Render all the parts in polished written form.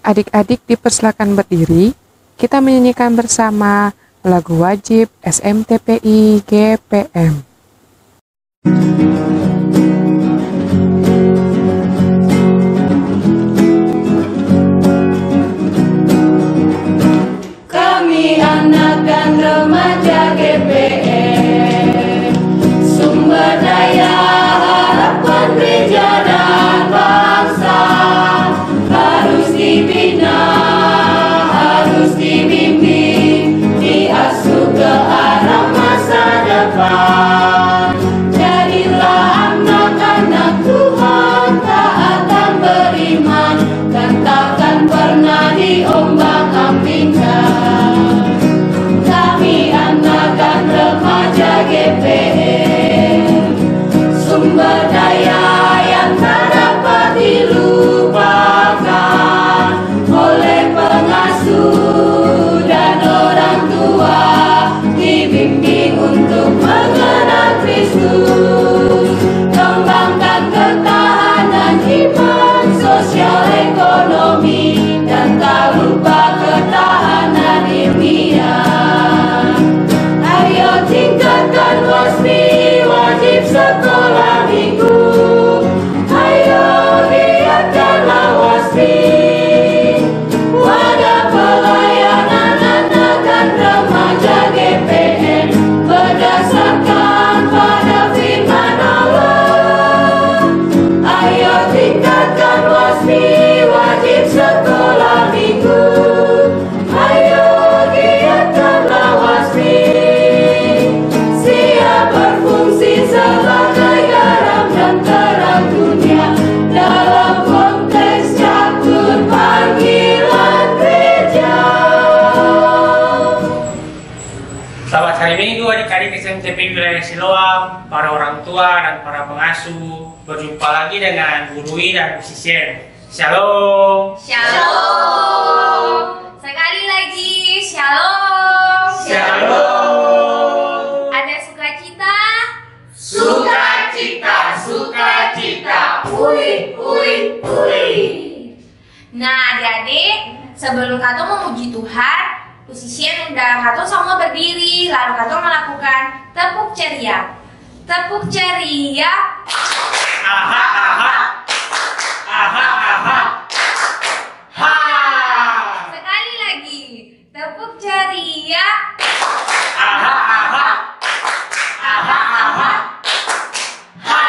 Adik-adik dipersilakan berdiri, kita menyanyikan bersama lagu wajib SMTPI GPM. Kami anak dan remaja GPM, sumber daya harapan gereja dan bangsa, harus dibina, harus dibimbing, diasuh ke arah masa depan. Jadilah anak-anak Tuhan, taat dan beriman, dan takkan pernah diombang-ambingkan. Kami anak dan remaja GPM, sumber daya yang tak dapat dilupakan oleh pengasuh dan orang tua, dibimbing untuk mengenal Kristus. Kembangkan ketahanan iman, sosial, ekonomi, dan tak lupa ketahanan ilmiah. Ayo tingkatkan WASPI, wajib sekolah minggu. Ayo giatkanlah WASPI, wadah pelayanan anak dan remaja GPM, berdasarkan pada firman Allah. Ayo tingkatkan WASPI, wajib sekolah minggu. Ayo giatkanlah WASPI, siap berfungsi sebagai garam dan terang dunia dalam konteks catur panggilan gereja. Selamat hari Minggu adik-adik SMTPI wilayah Siloam, para orang tua dan para pengasuh. Berjumpa lagi dengan Bu Dwi dan Bu Sisien. Shalom. Shalom. Sekali lagi shalom. Shalom. Ada sukacita? Sukacita, sukacita, ui, ui, ui. Nah adik-adik, sebelum Kato memuji Tuhan, Usisien undang Kato semua berdiri, lalu Kato melakukan tepuk ceria. Tepuk ceria. Aha, aha. Aha, aha. Ha. Sekali lagi, tepuk ceria. Aha, aha. Aha, aha. Ha.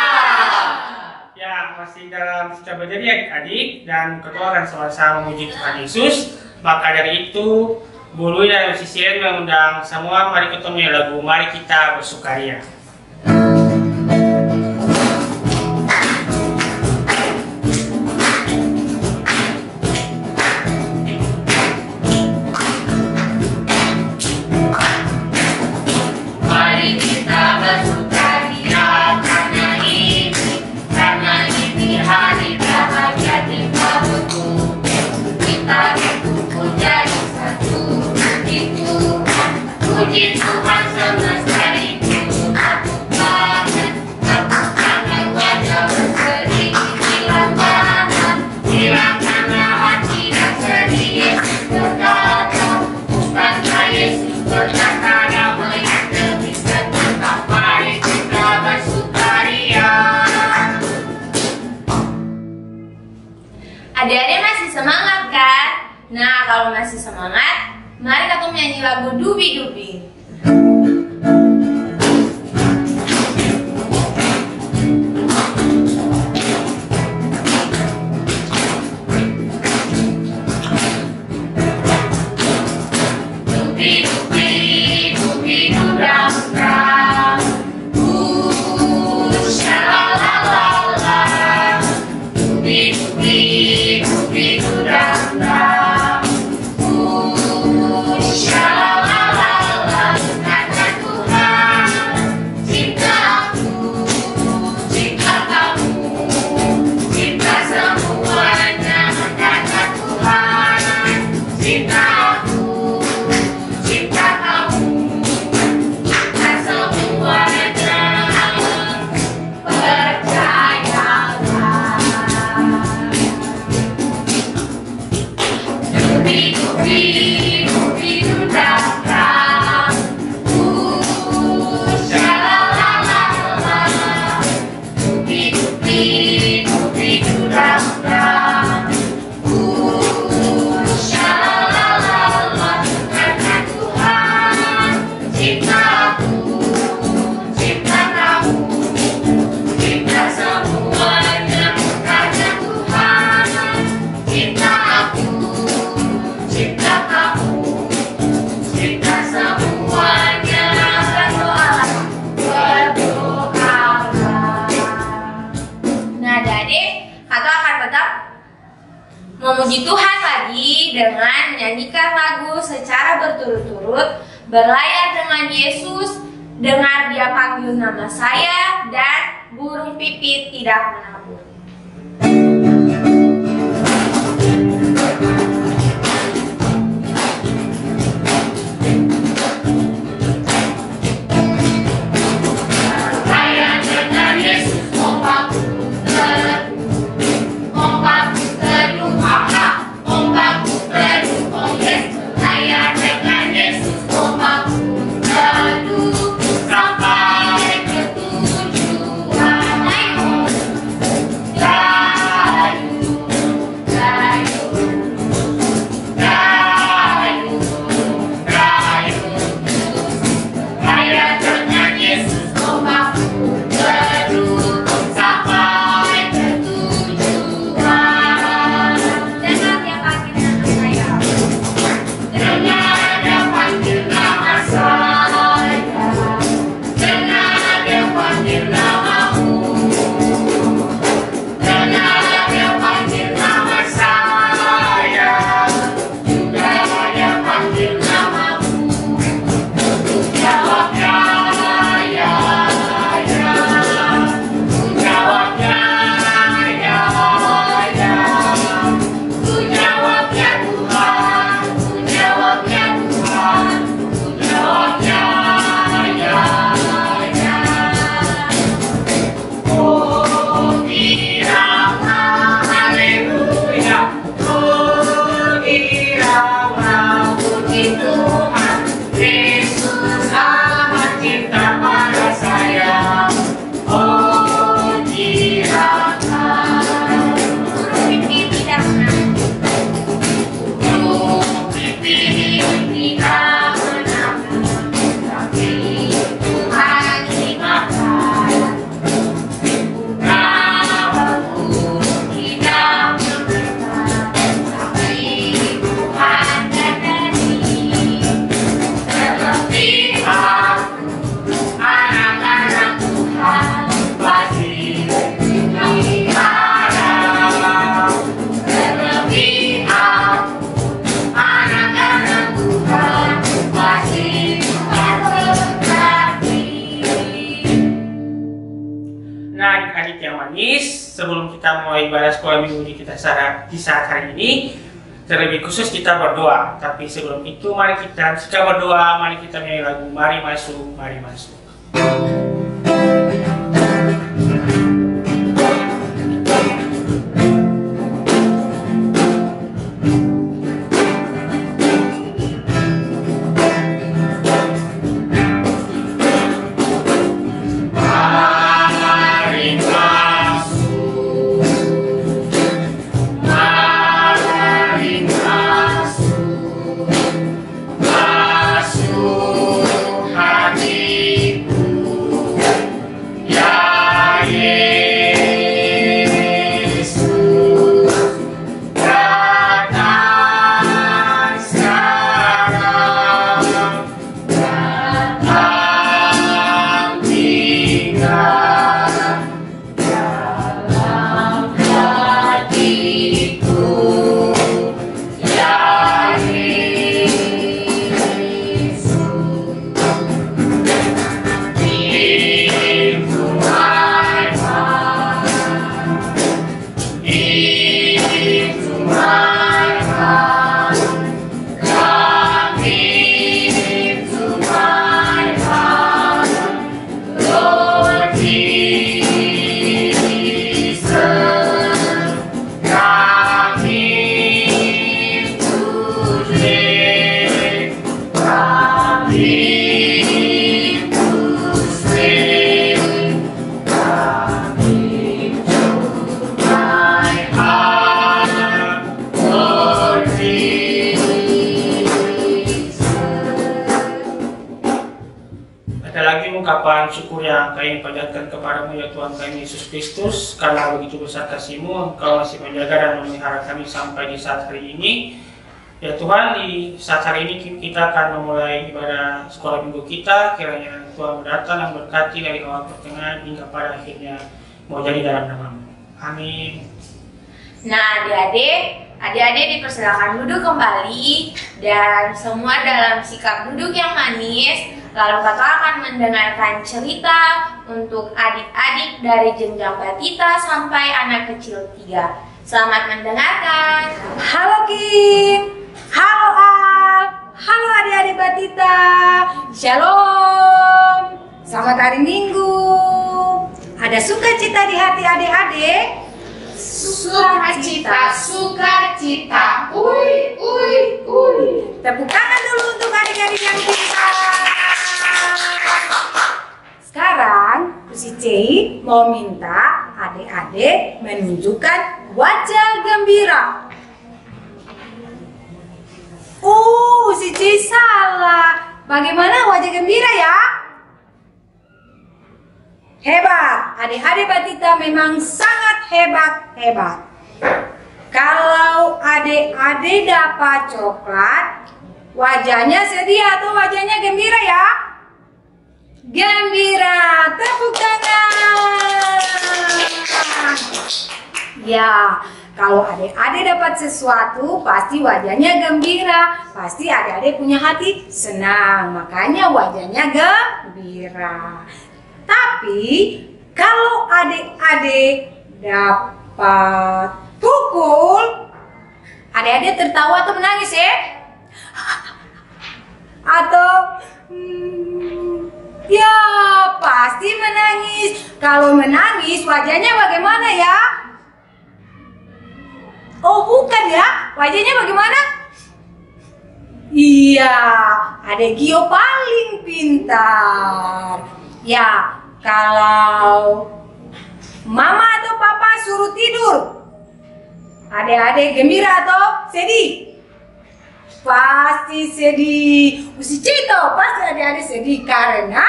Ya, masih dalam suca berdiri adik-adik, dan ketua akan sama-sama memuji Tuhan Yesus. Maka dari itu, Bu Dwi dan Sisien mengundang semua, mari kita menyanyi lagu Mari Kita Bersukaria. Mari kita bersukaria karena ini hari bahagia di Tuhan. Kita berkumpul jadi satu, puji Tuhan semesta itu. Tepuk tangan wajah berseri, hilangkanlah hati dan sedih. Yesus berkata, bukankah Yesus berkata, damai demi tetap. Mari kita bersukaria. Adik-adik masih semangat kan? Nah kalau masih semangat, mari Kato menyanyi lagu Dubi-Dubi. Dubi-dubi, dubi-dudang-dang, sha-la-la-la-la. Dubi-dubi, dubi-dudang-dang, sha-la-la-la-la. Kata Tuhan, cinta aku, cinta kamu. Memuji Tuhan lagi dengan menyanyikan lagu secara berturut-turut, berlayar dengan Yesus, dengar Dia panggil nama saya, dan burung pipit tidak menabur. Adik-adik yang manis, sebelum kita mulai ibadah sekolah minggu di saat hari ini, terlebih khusus kita berdoa. Tapi sebelum itu, mari kita berdoa, mari kita menyanyi lagu Mari Masuk, Mari Masuk. Ungkapan syukur yang kami panjatkan kepadamu ya Tuhan kami Yesus Kristus, karena begitu besar kasih-Mu, Engkau masih menjaga dan memelihara kami sampai di saat hari ini. Ya Tuhan, di saat hari ini kita akan memulai ibadah sekolah minggu kita. Kiranya Tuhan berdatang dan berkati dari awal pertengahan hingga pada akhirnya mau jadi dalam nama-Mu. Amin. Nah adik-adik, Adik-adik dipersilakan duduk kembali dan semua dalam sikap duduk yang manis. Lalu Kak Toa akan mendengarkan cerita untuk adik-adik dari jenjang batita sampai anak kecil 3. Selamat mendengarkan. Halo Kim, halo Al, halo adik-adik batita. Shalom. Selamat hari Minggu. Ada sukacita di hati adik-adik? Sukacita, sukacita. Ui, ui, ui. Tepuk tangan dulu untuk adik-adik yang pintar. Sekarang si Cei mau minta adik-adik menunjukkan wajah gembira. Si Cei salah. Bagaimana wajah gembira ya? Hebat, adik-adik batita memang sangat hebat. Kalau adik-adik dapat coklat, wajahnya sedih atau wajahnya gembira ya? Gembira, tepuk tangan. Ya, kalau adik-adik dapat sesuatu, pasti wajahnya gembira. Pasti adik-adik punya hati senang, makanya wajahnya gembira. Tapi kalau adik-adik dapat pukul, adik-adik tertawa atau menangis ya? Atau ya pasti menangis. Kalau menangis wajahnya bagaimana ya? Oh bukan ya, wajahnya bagaimana? Iya, adik Gio paling pintar. Ya, kalau mama atau papa suruh tidur, adik-adik gembira atau sedih? Pasti sedih. Si Cito pasti adik-adik sedih karena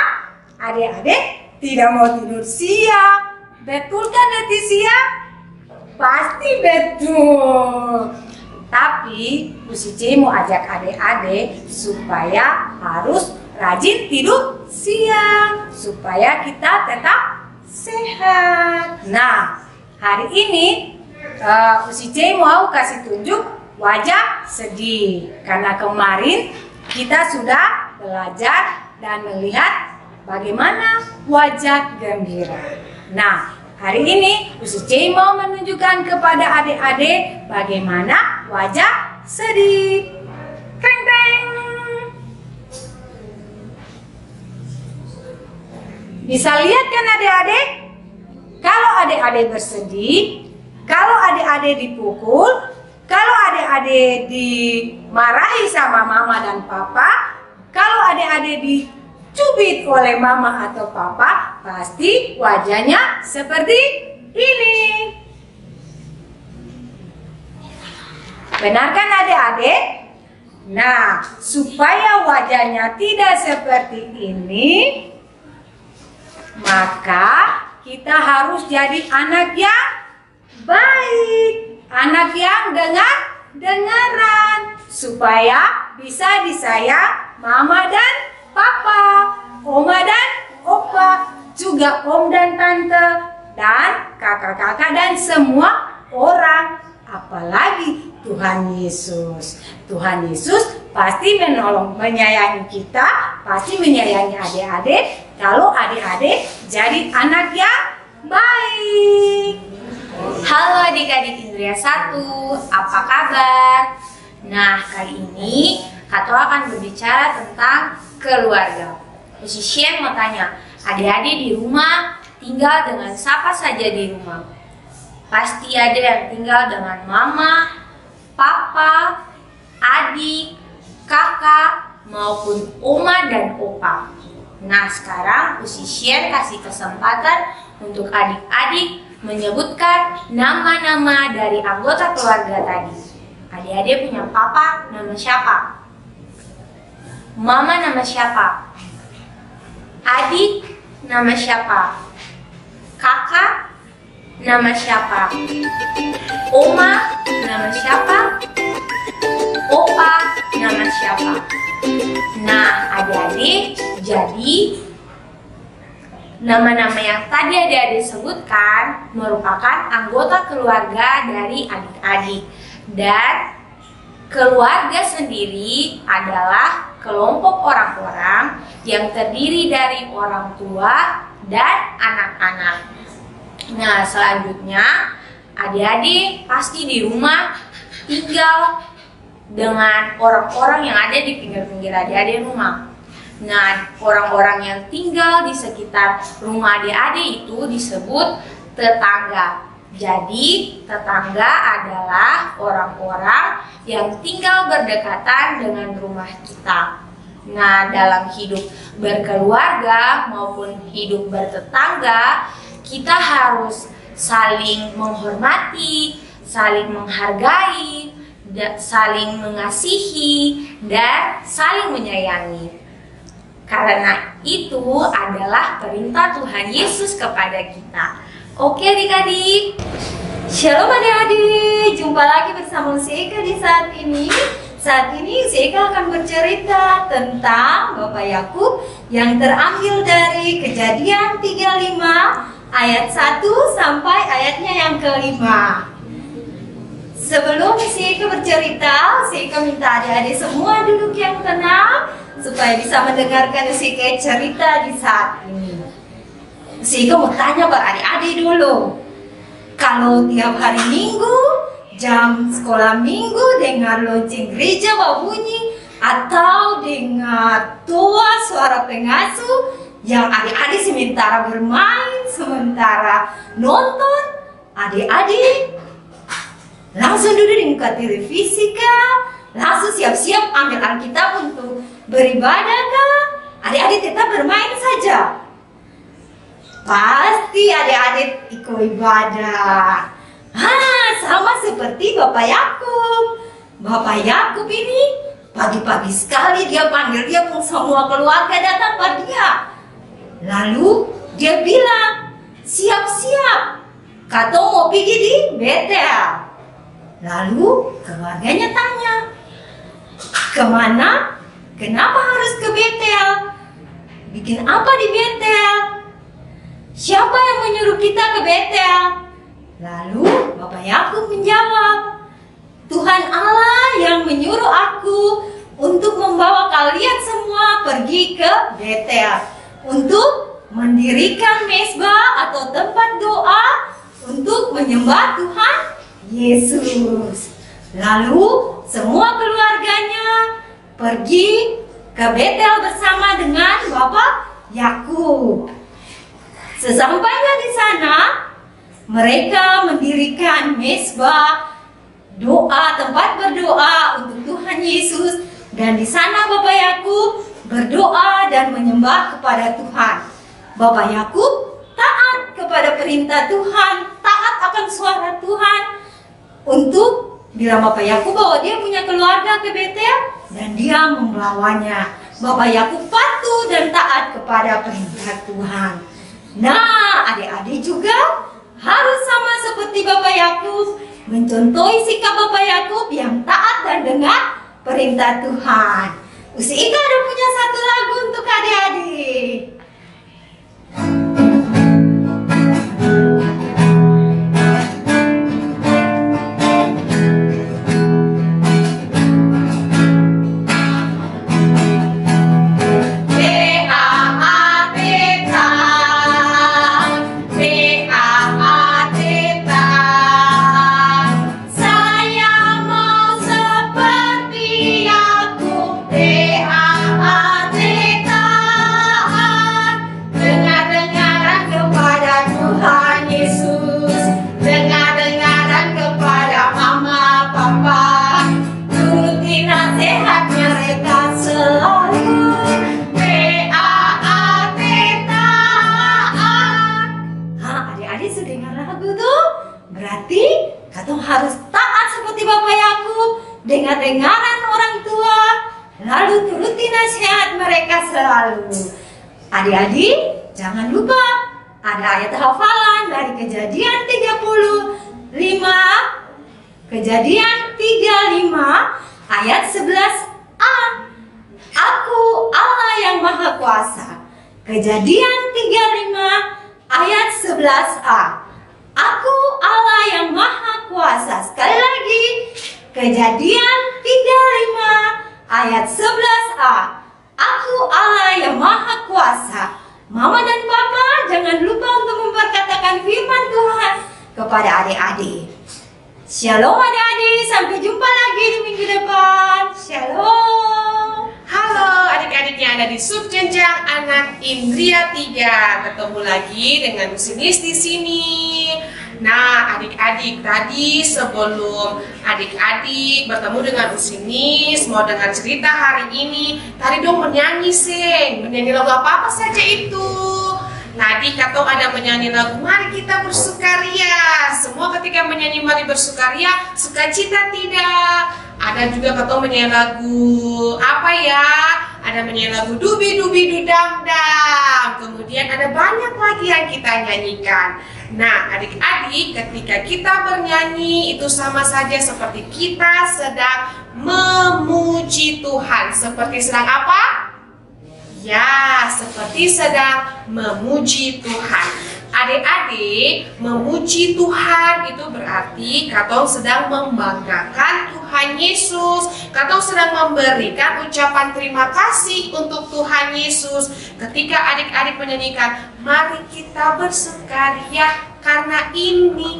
adik-adik tidak mau tidur siang. Betul kan Leticia? Pasti betul. Tapi si Cito mau ajak adik-adik supaya harus rajin tidur siang supaya kita tetap sehat. Nah, hari ini si Cei mau kasih tunjuk wajah sedih karena kemarin kita sudah belajar dan melihat bagaimana wajah gembira. Nah, hari ini si Cei mau menunjukkan kepada adik-adik bagaimana wajah sedih. Teng teng. Bisa lihat kan adik-adik? Kalau adik-adik bersedih, kalau adik-adik dipukul, kalau adik-adik dimarahi sama mama dan papa, kalau adik-adik dicubit oleh mama atau papa, pasti wajahnya seperti ini. Benar kan adik-adik? Nah, supaya wajahnya tidak seperti ini, maka kita harus jadi anak yang baik, anak yang dengaran, supaya bisa disayang mama dan papa, oma dan opa, juga om dan tante, dan kakak-kakak dan semua orang, apalagi Tuhan Yesus. Tuhan Yesus pasti menolong, menyayangi kita, pasti menyayangi adik-adik kalau adik-adik jadi anak yang baik. Halo adik-adik Indria 1, apa kabar? Nah, kali ini Kak Toa akan berbicara tentang keluarga. Musician mau tanya, adik-adik di rumah tinggal dengan siapa saja di rumah? Pasti ada yang tinggal dengan mama, papa, adik, kakak, maupun oma dan opa. Nah, sekarang musician kasih kesempatan untuk adik-adik menyebutkan nama-nama dari anggota keluarga tadi. Adik-adik punya papa nama siapa? Mama nama siapa? Adik nama siapa? Kakak nama siapa? Oma nama siapa? Opa nama siapa? Nah, adik-adik, jadi nama-nama yang tadi adik-adik sebutkan merupakan anggota keluarga dari adik-adik. Dan keluarga sendiri adalah kelompok orang-orang yang terdiri dari orang tua dan anak-anak. Nah, selanjutnya adik-adik pasti di rumah tinggal dengan orang-orang yang ada di pinggir-pinggir adik-adik rumah. Nah, orang-orang yang tinggal di sekitar rumah adik-adik itu disebut tetangga. Jadi, tetangga adalah orang-orang yang tinggal berdekatan dengan rumah kita. Nah, dalam hidup berkeluarga maupun hidup bertetangga, kita harus saling menghormati, saling menghargai, saling mengasihi, dan saling menyayangi. Karena itu adalah perintah Tuhan Yesus kepada kita. Oke adik-adik. Shalom adik-adik, jumpa lagi bersama Seika di saat ini. Saat ini Seika akan bercerita tentang Bapak Yakub yang terambil dari Kejadian 35 ayat 1 sampai ayatnya yang ke-5. Sebelum Seika bercerita, Seika minta adik-adik semua duduk yang tenang supaya bisa mendengarkan Seika cerita di saat ini. Seika mau tanya buat adik-adik dulu. Kalau tiap hari Minggu, jam sekolah Minggu dengar lonceng gereja berbunyi atau dengar tua suara pengasuh yang adik-adik sementara bermain, sementara nonton, adik-adik langsung duduk di muka televisi kah? Langsung siap-siap ambil Alkitab untuk beribadah kah? Adik-adik tetap bermain saja? Pasti adik-adik ikut ibadah. Sama seperti Bapak Yakub. Bapak Yakub ini pagi-pagi sekali dia panggil dia pun semua keluarga datang pada dia. Lalu dia bilang, siap-siap, kata mau pergi di Betel. Lalu keluarganya tanya, kemana? Kenapa harus ke Betel? Bikin apa di Betel? Siapa yang menyuruh kita ke Betel? Lalu Bapak Yakub menjawab, Tuhan Allah yang menyuruh aku untuk membawa kalian semua pergi ke Betel untuk mendirikan mezbah atau tempat doa untuk menyembah Tuhan Yesus. Lalu semua keluarganya pergi ke Betel bersama dengan Bapak Yakub. Sesampainya di sana, mereka mendirikan mezbah doa, tempat berdoa untuk Tuhan Yesus, dan di sana Bapak Yakub berdoa dan menyembah kepada Tuhan. Bapak Yakub taat kepada perintah Tuhan, taat akan suara Tuhan untuk bilang Bapak Yakub bahwa dia punya keluarga ke Betel dan dia membawanya. Bapak Yakub patuh dan taat kepada perintah Tuhan. Nah, adik-adik juga harus sama seperti Bapak Yakub, mencontohi sikap Bapak Yakub yang taat dan dengar perintah Tuhan. Ika ada punya satu lagu untuk adik-adik. Dengar-dengaran orang tua, lalu turuti nasihat mereka selalu. Adik-adik, jangan lupa ada ayat hafalan dari Kejadian 35, Kejadian 35 ayat 11a. Aku Allah yang Maha Kuasa. Kejadian 35 ayat 11a. Aku Allah yang Maha Kuasa. Sekali lagi, Kejadian 35 ayat 11a. Aku Allah yang Maha Kuasa. Mama dan Papa jangan lupa untuk memperkatakan firman Tuhan kepada adik-adik. Shalom adik-adik, sampai jumpa lagi di minggu depan. Shalom. Halo adik-adik yang ada di subjenjang anak Indria 3. Ketemu lagi dengan Usinis di sini. Nah, adik-adik tadi sebelum adik-adik bertemu dengan Usinis mau dengar cerita hari ini, tadi dong menyanyi menyanyi lagu apa saja itu. Tadi Katong ada menyanyi lagu Mari Kita Bersukaria. Semua ketika menyanyi Mari Bersukaria, sukacita tidak. Ada juga Katong menyanyi lagu apa ya? Ada menyanyi lagu Dubi Dubi Dudam Dam. Kemudian ada banyak lagi yang kita nyanyikan. Nah, adik-adik, ketika kita bernyanyi itu sama saja seperti kita sedang memuji Tuhan. Seperti sedang apa? Ya, seperti sedang memuji Tuhan. Adik-adik, memuji Tuhan itu berarti Katong sedang membanggakan Tuhan Yesus. Katong sedang memberikan ucapan terima kasih untuk Tuhan Yesus. Ketika adik-adik menyanyikan, mari kita bersukaria karena ini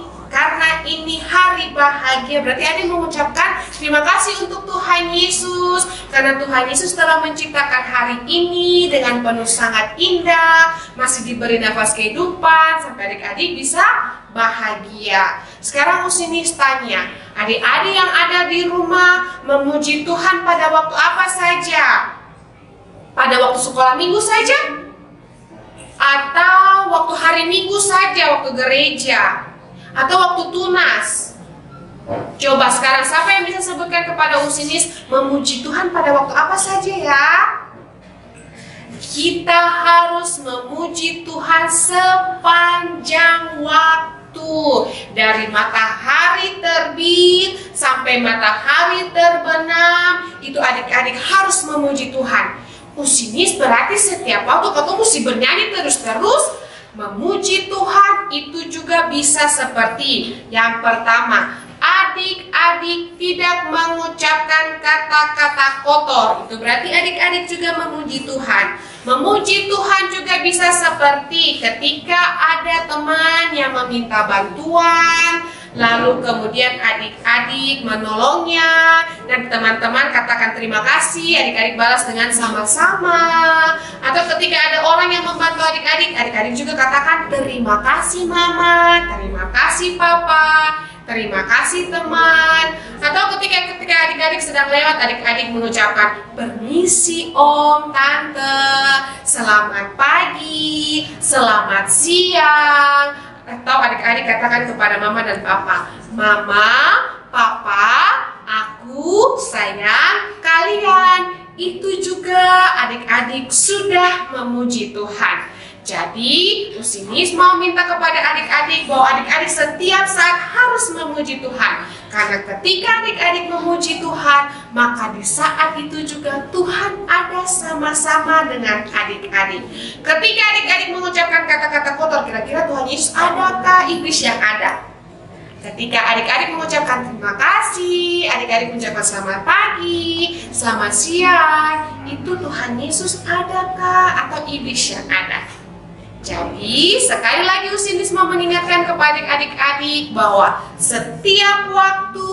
hari bahagia. Berarti adik mengucapkan terima kasih untuk Tuhan Yesus, karena Tuhan Yesus telah menciptakan hari ini dengan penuh sangat indah, masih diberi nafas kehidupan sampai adik-adik bisa bahagia. Sekarang Usinis tanya, adik-adik yang ada di rumah memuji Tuhan pada waktu apa saja? Pada waktu sekolah minggu saja? Atau waktu hari minggu saja, waktu gereja? Atau waktu tunas? Coba sekarang siapa yang bisa sebutkan kepada Usinis memuji Tuhan pada waktu apa saja ya? Kita harus memuji Tuhan sepanjang waktu. Dari matahari terbit sampai matahari terbenam, itu adik-adik harus memuji Tuhan. Usinis berarti setiap waktu kamu mesti bernyanyi terus-terus. Memuji Tuhan itu juga bisa seperti yang pertama, adik-adik tidak mengucapkan kata-kata kotor. Itu berarti adik-adik juga memuji Tuhan. Memuji Tuhan juga bisa seperti ketika ada teman yang meminta bantuan, lalu kemudian adik-adik menolongnya, dan teman-teman katakan terima kasih, adik-adik balas dengan sama-sama. Atau ketika ada orang yang membantu adik-adik, adik-adik juga katakan terima kasih mama, terima kasih papa, terima kasih teman. Atau ketika adik-adik sedang lewat, adik-adik mengucapkan permisi om, tante, selamat pagi, selamat siang. Atau adik-adik katakan kepada mama dan papa, mama, papa, aku sayang kalian. Itu juga adik-adik sudah memuji Tuhan. Jadi Usinis mau minta kepada adik-adik bahwa adik-adik setiap saat harus memuji Tuhan. Karena ketika adik-adik memuji Tuhan, maka di saat itu juga Tuhan ada sama-sama dengan adik-adik. Ketika adik-adik mengucapkan kata-kata kotor, kira-kira Tuhan Yesus adakah iblis yang ada? Ketika adik-adik mengucapkan terima kasih, adik-adik mengucapkan selamat pagi, selamat siang, itu Tuhan Yesus adakah atau iblis yang ada? Jadi sekali lagi Usinis mau mengingatkan kepada adik-adik bahwa setiap waktu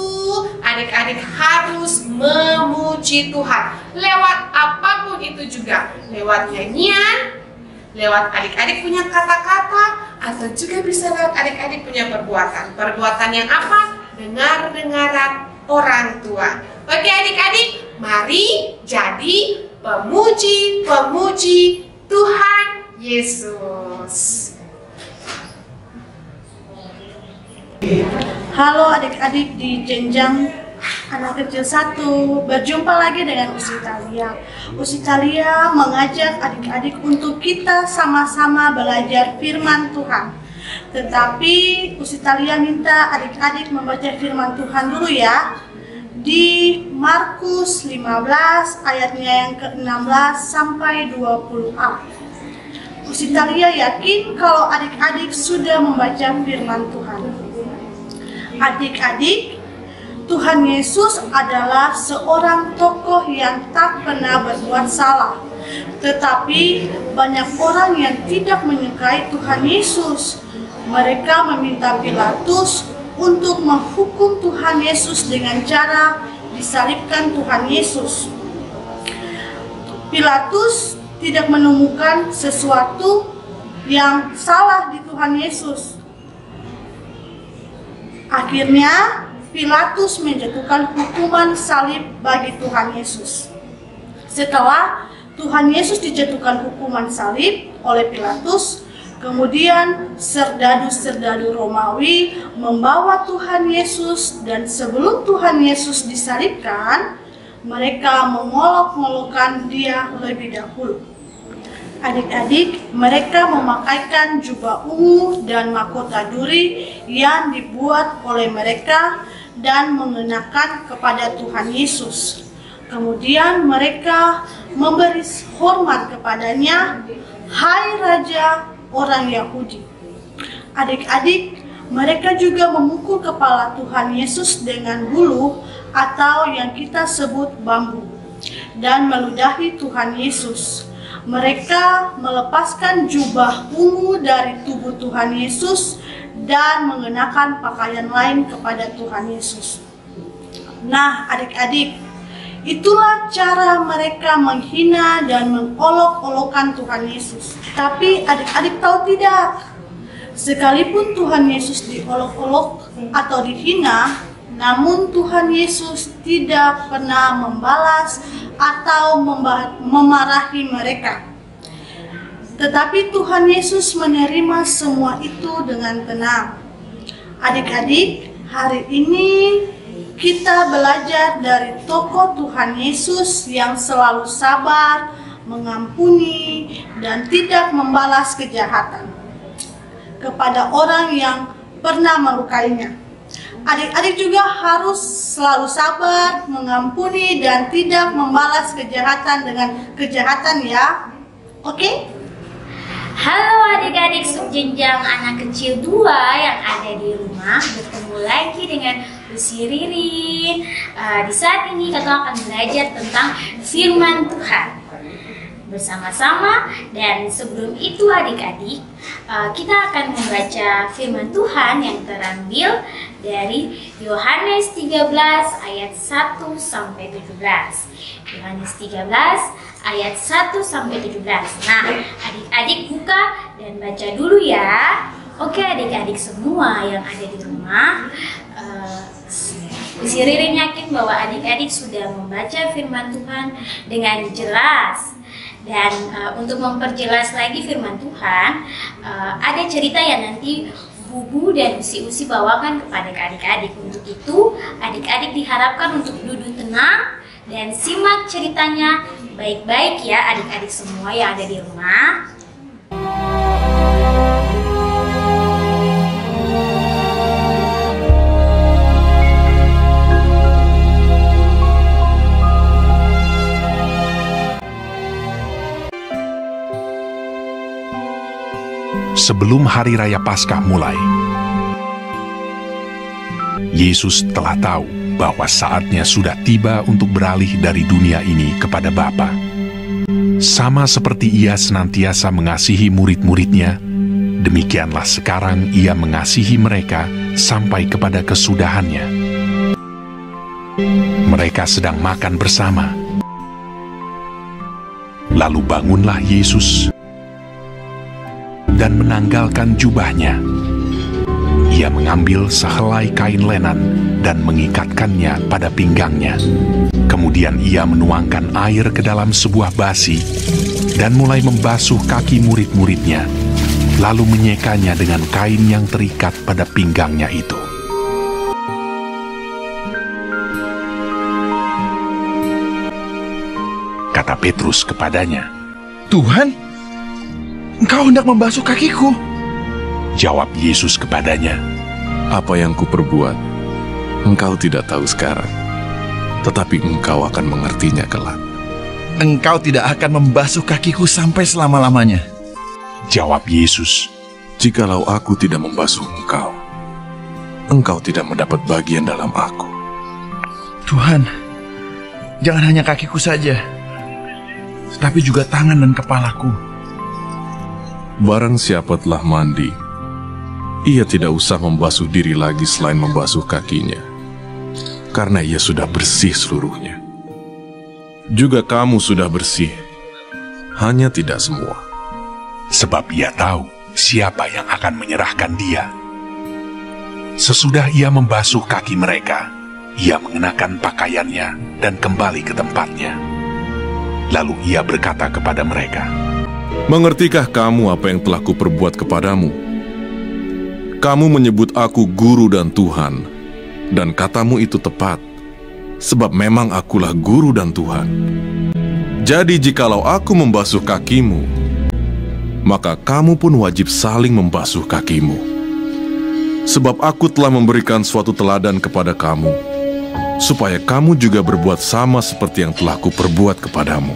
adik-adik harus memuji Tuhan. Lewat apapun itu juga, lewat nyanyian, lewat adik-adik punya kata-kata, atau juga bisa lewat adik-adik punya perbuatan. Perbuatan yang apa? Dengar-dengaran orang tua. Oke adik-adik, mari jadi pemuji-pemuji Tuhan Yesus. Halo adik-adik di jenjang anak kecil 1, berjumpa lagi dengan Usitalia. Usitalia mengajak adik-adik untuk kita sama-sama belajar firman Tuhan. Tetapi Usitalia minta adik-adik membaca firman Tuhan dulu ya. Di Markus 15 ayatnya yang ke-16 sampai 20a. Usitalia yakin kalau adik-adik sudah membaca firman Tuhan. Adik-adik Tuhan Yesus adalah seorang tokoh yang tak pernah berbuat salah. Tetapi banyak orang yang tidak menyukai Tuhan Yesus. Mereka meminta Pilatus untuk menghukum Tuhan Yesus dengan cara disalibkan Tuhan Yesus. Pilatus tidak menemukan sesuatu yang salah di Tuhan Yesus. Akhirnya Pilatus menjatuhkan hukuman salib bagi Tuhan Yesus. Setelah Tuhan Yesus dijatuhkan hukuman salib oleh Pilatus, kemudian serdadu-serdadu Romawi membawa Tuhan Yesus, dan sebelum Tuhan Yesus disalibkan, mereka mengolok-olokkan dia lebih dahulu. Adik-adik, mereka memakaikan jubah ungu dan mahkota duri yang dibuat oleh mereka dan mengenakan kepada Tuhan Yesus. Kemudian mereka memberi hormat kepadanya, "Hai Raja orang Yahudi." Adik-adik, mereka juga memukul kepala Tuhan Yesus dengan bulu atau yang kita sebut bambu, dan meludahi Tuhan Yesus. Mereka melepaskan jubah ungu dari tubuh Tuhan Yesus dan mengenakan pakaian lain kepada Tuhan Yesus. Nah, adik-adik, itulah cara mereka menghina dan mengolok-olokkan Tuhan Yesus. Tapi adik-adik tahu tidak? Sekalipun Tuhan Yesus diolok-olok atau dihina, namun Tuhan Yesus tidak pernah membalas atau memarahi mereka. Tetapi Tuhan Yesus menerima semua itu dengan tenang. Adik-adik, hari ini kita belajar dari tokoh Tuhan Yesus yang selalu sabar, mengampuni, dan tidak membalas kejahatan kepada orang yang pernah melukainya. Adik-adik juga harus selalu sabar, mengampuni, dan tidak membalas kejahatan dengan kejahatan ya. Oke? Halo adik-adik subjenjang anak kecil 2 yang ada di rumah, bertemu lagi dengan Lucy Ririn. Di saat ini kita akan belajar tentang firman Tuhan bersama-sama, dan sebelum itu adik-adik, kita akan membaca firman Tuhan yang terambil dari Yohanes 13 ayat 1 sampai 17. Yohanes 13 ayat 1 sampai 17. Nah, adik-adik buka dan baca dulu ya. Oke adik-adik semua yang ada di rumah, Lucy Ririn yakin bahwa adik-adik sudah membaca firman Tuhan dengan jelas. Dan untuk memperjelas lagi firman Tuhan, ada cerita yang nanti Bubu dan Usi-Usi bawakan kepada adik-adik. Untuk itu, adik-adik diharapkan untuk duduk tenang dan simak ceritanya baik-baik ya adik-adik semua yang ada di rumah. Sebelum hari raya Paskah mulai, Yesus telah tahu bahwa saatnya sudah tiba untuk beralih dari dunia ini kepada Bapa. Sama seperti Ia senantiasa mengasihi murid-muridnya, demikianlah sekarang Ia mengasihi mereka sampai kepada kesudahannya. Mereka sedang makan bersama. Lalu bangunlah Yesus dan menanggalkan jubahnya. Ia mengambil sehelai kain lenan dan mengikatkannya pada pinggangnya. Kemudian ia menuangkan air ke dalam sebuah basi dan mulai membasuh kaki murid-muridnya, lalu menyekanya dengan kain yang terikat pada pinggangnya itu. Kata Petrus kepadanya, "Tuhan, Engkau hendak membasuh kakiku." Jawab Yesus kepadanya, "Apa yang kuperbuat, engkau tidak tahu sekarang, tetapi engkau akan mengertinya kelak." "Engkau tidak akan membasuh kakiku sampai selama-lamanya." Jawab Yesus, "Jikalau aku tidak membasuh engkau, engkau tidak mendapat bagian dalam aku." Tuhan, jangan hanya kakiku saja, tapi juga tangan dan kepalaku. Barang siapa telah mandi, ia tidak usah membasuh diri lagi selain membasuh kakinya, karena ia sudah bersih seluruhnya. Juga kamu sudah bersih, hanya tidak semua. Sebab ia tahu siapa yang akan menyerahkan dia. Sesudah ia membasuh kaki mereka, ia mengenakan pakaiannya dan kembali ke tempatnya. Lalu ia berkata kepada mereka, "Mengertikah kamu apa yang telah kuperbuat kepadamu? Kamu menyebut aku guru dan Tuhan, dan katamu itu tepat, sebab memang akulah guru dan Tuhan. Jadi jikalau aku membasuh kakimu, maka kamu pun wajib saling membasuh kakimu. Sebab aku telah memberikan suatu teladan kepada kamu, supaya kamu juga berbuat sama seperti yang telah kuperbuat kepadamu.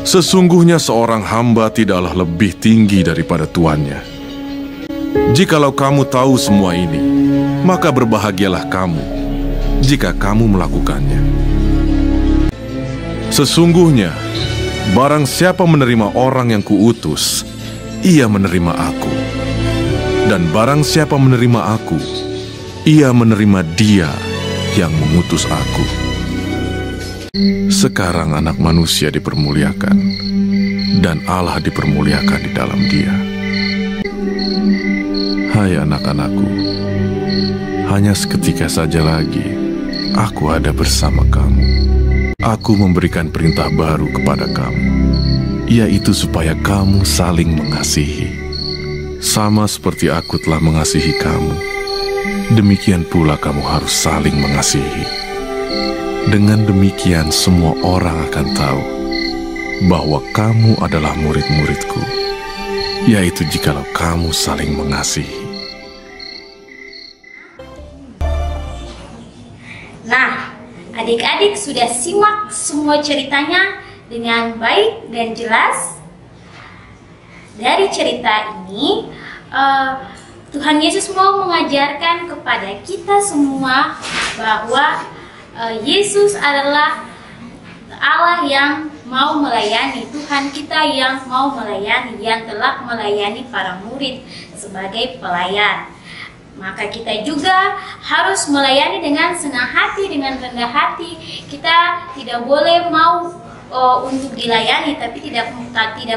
Sesungguhnya seorang hamba tidaklah lebih tinggi daripada tuannya. Jikalau kamu tahu semua ini, maka berbahagialah kamu jika kamu melakukannya. Sesungguhnya, barang siapa menerima orang yang kuutus, ia menerima aku. Dan barang siapa menerima aku, ia menerima Dia yang mengutus aku. Sekarang anak manusia dipermuliakan, dan Allah dipermuliakan di dalam Dia. Hai anak-anakku, hanya seketika saja lagi aku ada bersama kamu. Aku memberikan perintah baru kepada kamu, yaitu supaya kamu saling mengasihi. Sama seperti aku telah mengasihi kamu, demikian pula kamu harus saling mengasihi. Dengan demikian semua orang akan tahu bahwa kamu adalah murid-muridku, yaitu jikalau kamu saling mengasihi. Nah, adik-adik sudah simak semua ceritanya dengan baik dan jelas. Dari cerita ini, Tuhan Yesus mau mengajarkan kepada kita semua bahwa Yesus adalah Allah yang mau melayani, Tuhan kita yang mau melayani, yang telah melayani para murid sebagai pelayan. Maka kita juga harus melayani dengan senang hati, dengan rendah hati. Kita tidak boleh mau untuk dilayani, tapi tidak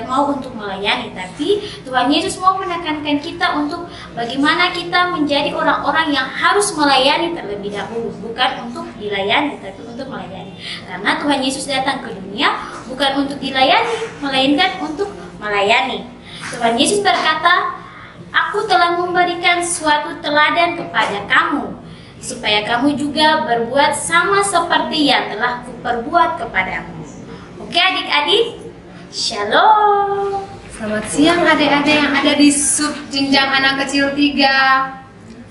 mau untuk melayani. Tapi Tuhan Yesus mau menekankan kita untuk bagaimana kita menjadi orang-orang yang harus melayani terlebih dahulu, bukan untuk dilayani, tapi untuk melayani. Karena Tuhan Yesus datang ke dunia bukan untuk dilayani, melainkan untuk melayani. Tuhan Yesus berkata, "Aku telah memberikan suatu teladan kepada kamu, supaya kamu juga berbuat sama seperti yang telah kuperbuat kepadamu." Oke adik-adik, Shalom. Selamat siang adik-adik yang ada di sub jenjang anak kecil 3.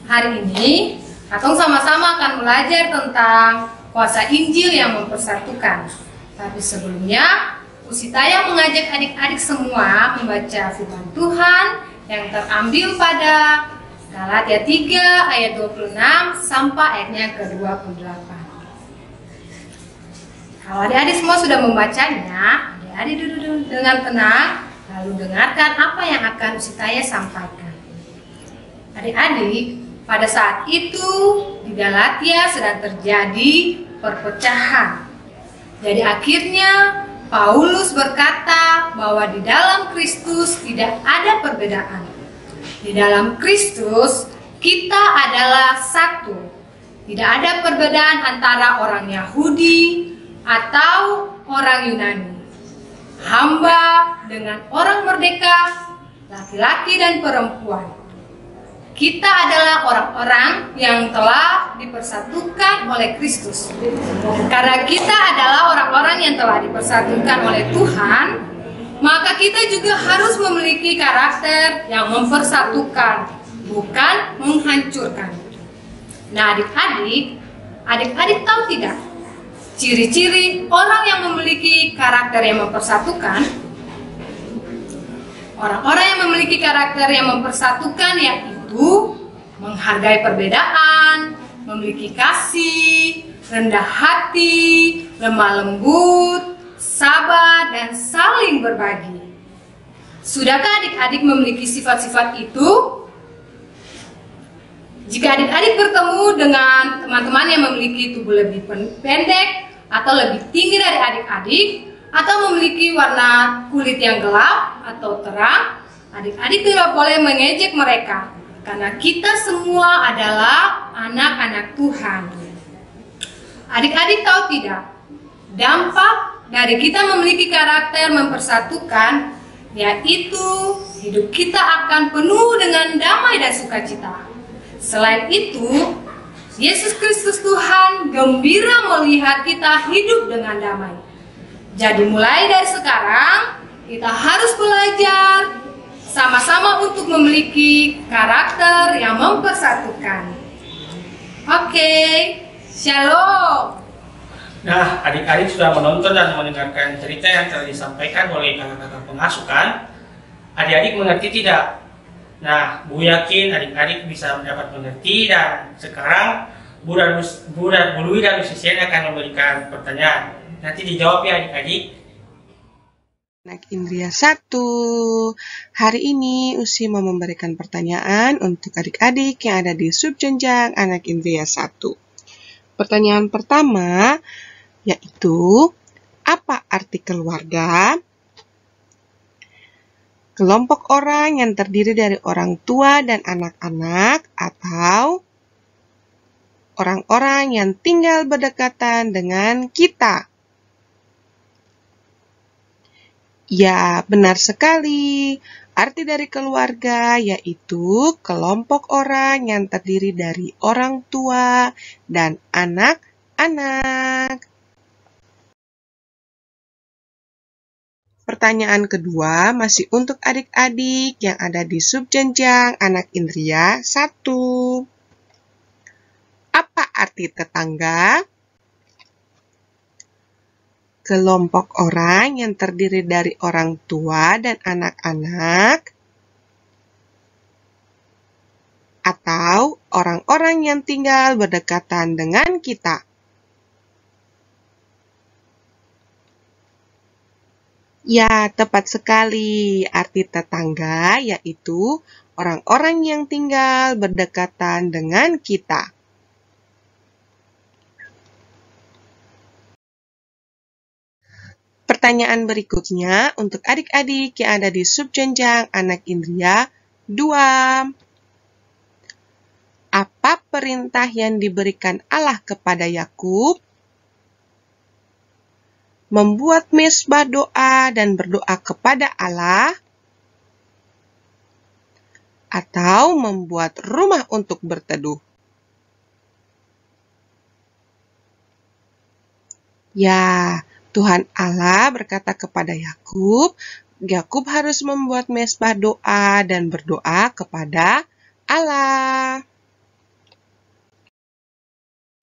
Hari ini, Katong sama-sama akan belajar tentang kuasa Injil yang mempersatukan. Tapi sebelumnya, Usitaya mengajak adik-adik semua membaca firman Tuhan yang terambil pada Galatia 3 ayat 26 sampai ayatnya ke-28. Kalau adik-adik semua sudah membacanya, adik-adik duduk dengan tenang, lalu dengarkan apa yang akan Usitaya sampaikan. Adik-adik, pada saat itu di Galatia sedang terjadi perpecahan. Jadi akhirnya Paulus berkata bahwa di dalam Kristus tidak ada perbedaan. Di dalam Kristus kita adalah satu. Tidak ada perbedaan antara orang Yahudi atau orang Yunani, hamba dengan orang merdeka, laki-laki dan perempuan. Kita adalah orang-orang yang telah dipersatukan oleh Kristus. Karena kita adalah orang-orang yang telah dipersatukan oleh Tuhan, maka kita juga harus memiliki karakter yang mempersatukan, bukan menghancurkan. Nah adik-adik tahu tidak? Ciri-ciri orang yang memiliki karakter yang mempersatukan. Orang-orang yang memiliki karakter yang mempersatukan yaitu menghargai perbedaan, memiliki kasih, rendah hati, lemah lembut, sabar, dan saling berbagi. Sudahkah adik-adik memiliki sifat-sifat itu? Jika adik-adik bertemu dengan teman-teman yang memiliki tubuh lebih pendek atau lebih tinggi dari adik-adik, atau memiliki warna kulit yang gelap atau terang, adik-adik tidak boleh mengejek mereka, karena kita semua adalah anak-anak Tuhan. Adik-adik tahu tidak, dampak dari kita memiliki karakter mempersatukan, yaitu hidup kita akan penuh dengan damai dan sukacita. Selain itu, Yesus Kristus Tuhan gembira melihat kita hidup dengan damai. Jadi mulai dari sekarang, kita harus belajar sama-sama untuk memiliki karakter yang mempersatukan. Oke, shalom. Nah, adik-adik sudah menonton dan mendengarkan cerita yang telah disampaikan oleh kakak-kakak pengasuh kan? Adik-adik mengerti tidak? Nah, Bu yakin adik-adik bisa dapat mengerti, dan sekarang Bu Dwi dan Bu Sisien akan memberikan pertanyaan. Nanti dijawab ya adik-adik. Anak Indria 1. Hari ini Usi mau memberikan pertanyaan untuk adik-adik yang ada di subjenjang Anak Indria 1. Pertanyaan pertama yaitu, apa arti keluarga? Kelompok orang yang terdiri dari orang tua dan anak-anak, atau orang-orang yang tinggal berdekatan dengan kita? Ya, benar sekali. Arti dari keluarga yaitu kelompok orang yang terdiri dari orang tua dan anak-anak. Pertanyaan kedua masih untuk adik-adik yang ada di subjenjang Anak Indria 1. Apa arti tetangga? Kelompok orang yang terdiri dari orang tua dan anak-anak, atau orang-orang yang tinggal berdekatan dengan kita. Ya, tepat sekali. Arti tetangga yaitu orang-orang yang tinggal berdekatan dengan kita. Pertanyaan berikutnya untuk adik-adik yang ada di subjenjang Anak Indria 2. Apa perintah yang diberikan Allah kepada Yakub? Membuat mezbah doa dan berdoa kepada Allah, atau membuat rumah untuk berteduh? Ya, Tuhan Allah berkata kepada Yakub harus membuat mezbah doa dan berdoa kepada Allah.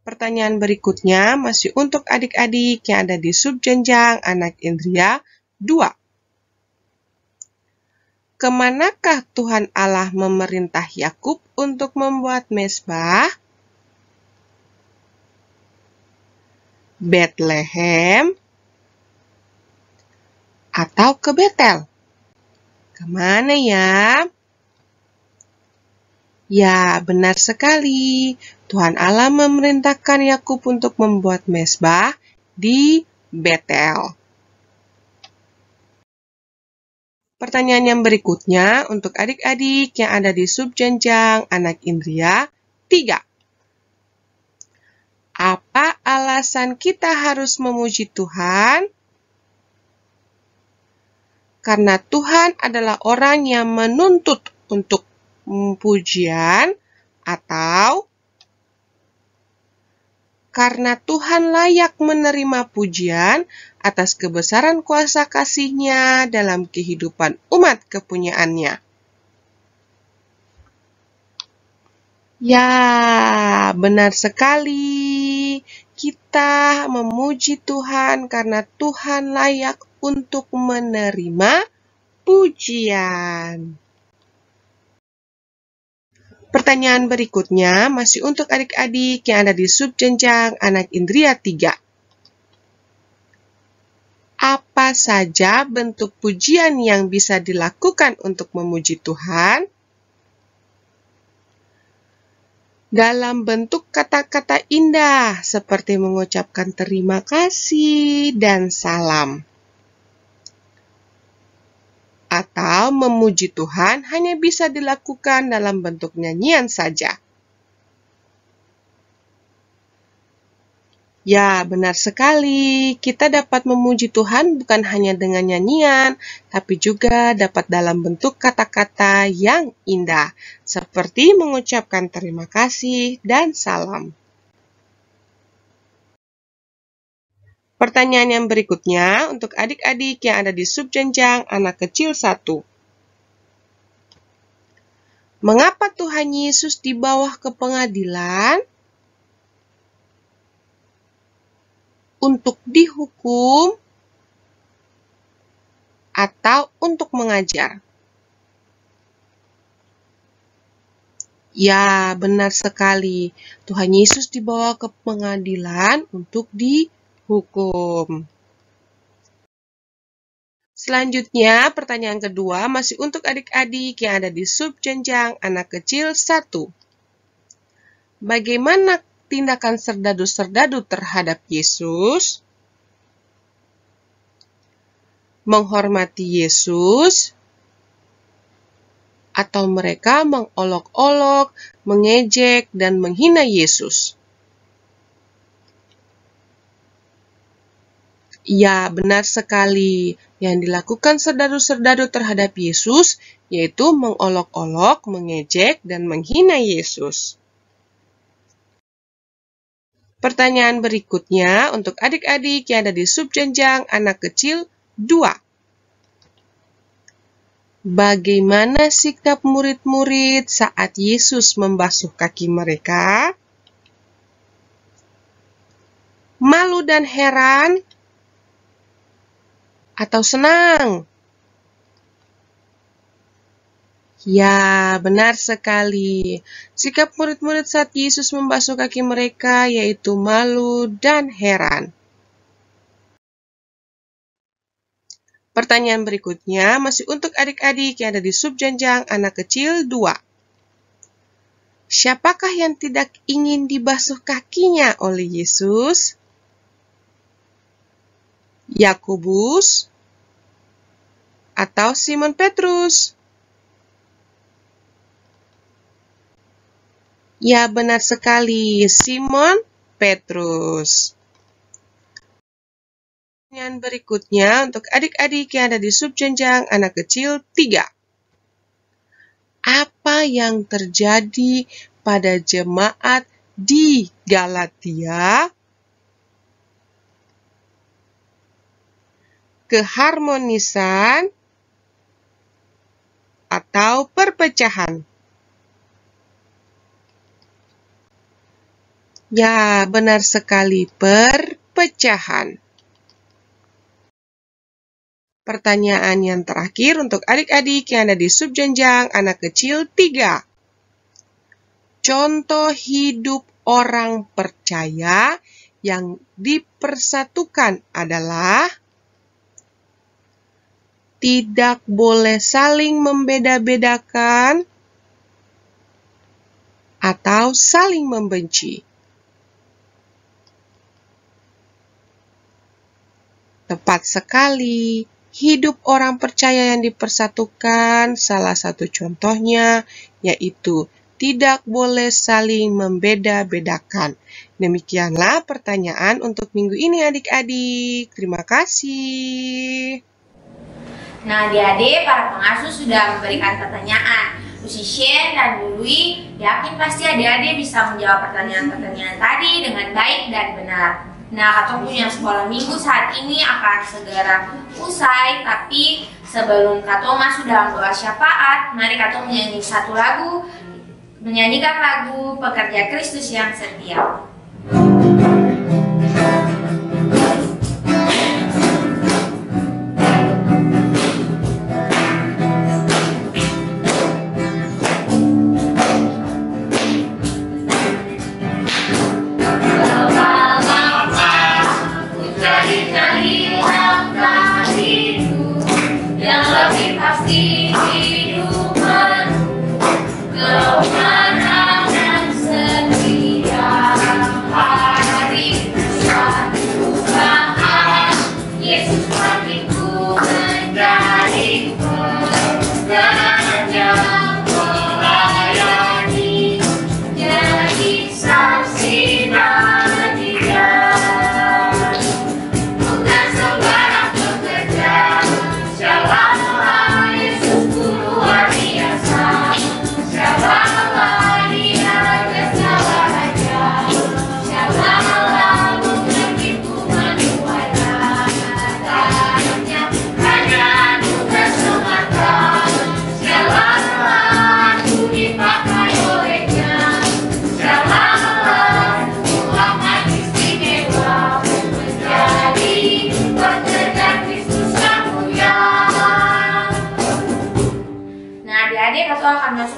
Pertanyaan berikutnya masih untuk adik-adik yang ada di subjenjang Anak Indria 2. Kemanakah Tuhan Allah memerintah Yakub untuk membuat mezbah? Betlehem atau ke Betel? Kemana ya? Ya, benar sekali. Tuhan Allah memerintahkan Yakub untuk membuat mezbah di Betel. Pertanyaan yang berikutnya untuk adik-adik yang ada di subjenjang Anak Indria 3. Apa alasan kita harus memuji Tuhan? Karena Tuhan adalah orang yang menuntut untuk pujian, atau karena Tuhan layak menerima pujian atas kebesaran kuasa kasih-Nya dalam kehidupan umat kepunyaannya. Ya, benar sekali. Kita memuji Tuhan karena Tuhan layak untuk menerima pujian. Pertanyaan berikutnya masih untuk adik-adik yang ada di subjenjang anak Indria 3. Apa saja bentuk pujian yang bisa dilakukan untuk memuji Tuhan? Dalam bentuk kata-kata indah seperti mengucapkan terima kasih dan salam. Atau memuji Tuhan hanya bisa dilakukan dalam bentuk nyanyian saja. Ya, benar sekali. Kita dapat memuji Tuhan bukan hanya dengan nyanyian, tapi juga dapat dalam bentuk kata-kata yang indah, seperti mengucapkan terima kasih dan salam. Pertanyaan yang berikutnya untuk adik-adik yang ada di subjenjang anak kecil 1. Mengapa Tuhan Yesus dibawa ke pengadilan? Untuk dihukum atau untuk mengajar? Ya, benar sekali. Tuhan Yesus dibawa ke pengadilan untuk dihukum. Selanjutnya, pertanyaan kedua masih untuk adik-adik yang ada di subjenjang anak kecil 1. Bagaimana tindakan serdadu-serdadu terhadap Yesus? Menghormati Yesus? Atau mereka mengolok-olok, mengejek, dan menghina Yesus? Ya, benar sekali. Yang dilakukan serdadu-serdadu terhadap Yesus yaitu mengolok-olok, mengejek, dan menghina Yesus. Pertanyaan berikutnya untuk adik-adik yang ada di subjenjang anak kecil 2. Bagaimana sikap murid-murid saat Yesus membasuh kaki mereka? Malu dan heran? Atau senang? Ya, benar sekali. Sikap murid-murid saat Yesus membasuh kaki mereka yaitu malu dan heran. Pertanyaan berikutnya masih untuk adik-adik yang ada di subjenjang anak kecil 2. Siapakah yang tidak ingin dibasuh kakinya oleh Yesus? Yakobus atau Simon Petrus? Ya, benar sekali, Simon Petrus. Pertanyaan berikutnya untuk adik-adik yang ada di subjenjang anak kecil 3. Apa yang terjadi pada jemaat di Galatia? Keharmonisan atau perpecahan? Ya, benar sekali, perpecahan. Pertanyaan yang terakhir untuk adik-adik yang ada di subjenjang anak kecil 3. Contoh hidup orang percaya yang dipersatukan adalah tidak boleh saling membeda-bedakan atau saling membenci. Tepat sekali, hidup orang percaya yang dipersatukan, salah satu contohnya yaitu tidak boleh saling membeda-bedakan. Demikianlah pertanyaan untuk minggu ini adik-adik. Terima kasih. Nah, adik-adik, para pengasuh sudah memberikan pertanyaan. Usisien dan Lului yakin pasti adik-adik bisa menjawab pertanyaan-pertanyaan tadi dengan baik dan benar. Nah, Katong punya sekolah minggu saat ini akan segera usai, tapi sebelum Katong masuk dalam doa syafaat, mari Katong menyanyikan lagu Pekerja Kristus yang Setia.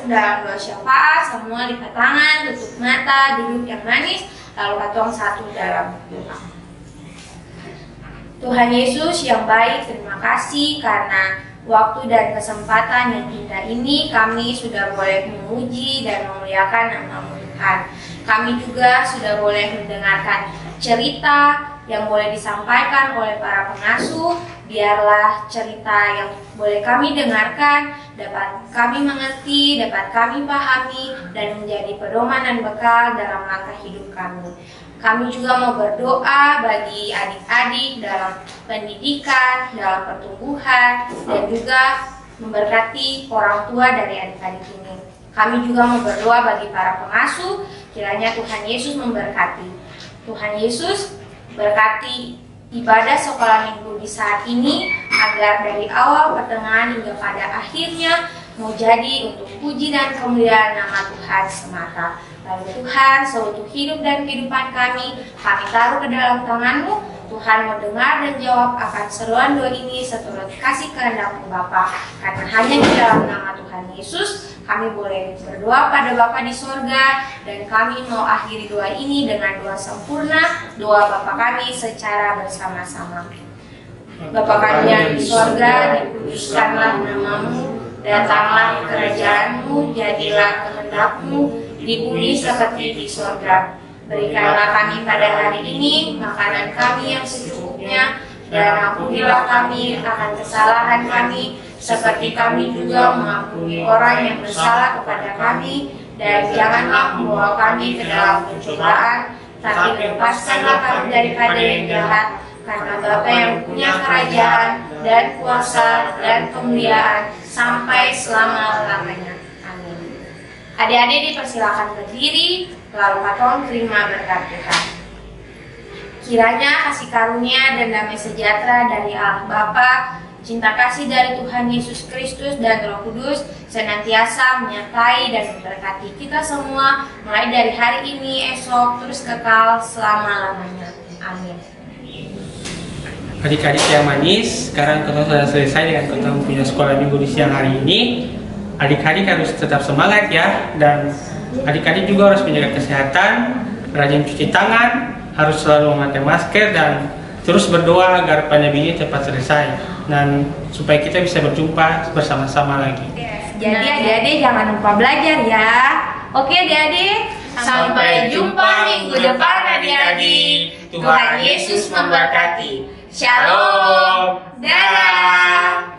dalam doa syafaat, semua lipat tangan, tutup mata, duduk yang manis, lalu katong satu dalam doa. Tuhan Yesus yang baik, terima kasih karena waktu dan kesempatan yang indah ini kami sudah boleh memuji dan memuliakan nama-Mu Tuhan. Kami juga sudah boleh mendengarkan cerita yang boleh disampaikan oleh para pengasuh. Biarlah cerita yang boleh kami dengarkan dapat kami mengerti, dapat kami pahami, dan menjadi pedoman dan bekal dalam langkah hidup kami. Kami juga mau berdoa bagi adik-adik dalam pendidikan, dalam pertumbuhan, dan juga memberkati orang tua dari adik-adik ini. Kami juga mau berdoa bagi para pengasuh, kiranya Tuhan Yesus memberkati. Tuhan Yesus berkati ibadah sekolah minggu di saat ini, agar dari awal, pertengahan, hingga pada akhirnya mau jadi untuk puji dan kemuliaan nama Tuhan semata. Lalu Tuhan, seluruh hidup dan kehidupan kami taruh ke dalam tangan-Mu. Tuhan mau dengar dan jawab akan seruan doa ini seturut kasih kehendak-Mu Bapa. Karena hanya di dalam nama Tuhan Yesus kami boleh berdoa pada Bapa di sorga, dan kami mau akhiri doa ini dengan doa sempurna, doa Bapa kami secara bersama-sama. Bapa kami yang di sorga, dikuduskanlah nama-Mu, datanglah kerajaan-Mu, jadilah kehendak-Mu di bumi seperti di sorga. Berikanlah kami pada hari ini makanan kami yang secukupnya, dan ampunilah kami akan kesalahan kami, seperti kami juga mengampuni orang yang bersalah kepada kami, dan janganlah membawa kami ke dalam pencobaan, tapi lepaskanlah kami daripada yang jahat, karena Bapa yang punya kerajaan dan kuasa dan kemuliaan sampai selama-lamanya. Amin. Adik-adik dipersilakan berdiri, lalu katong terima berkat Tuhan. Kiranya kasih karunia dan damai sejahtera dari Allah Bapa, cinta kasih dari Tuhan Yesus Kristus dan Roh Kudus senantiasa menyertai dan memberkati kita semua, mulai dari hari ini, esok, terus kekal selama-lamanya. Amin. Adik-adik yang manis, sekarang kita sudah selesai dengan kita punya sekolah minggu di siang hari ini. Adik-adik harus tetap semangat ya, dan adik-adik juga harus menjaga kesehatan, rajin cuci tangan, harus selalu memakai masker, dan terus berdoa agar pandemi ini cepat selesai, dan supaya kita bisa berjumpa bersama-sama lagi. Jadi adik-adik jangan lupa belajar ya. Oke adik-adik, sampai jumpa minggu depan adik-adik. Tuhan Yesus memberkati. Shalom. Dadah.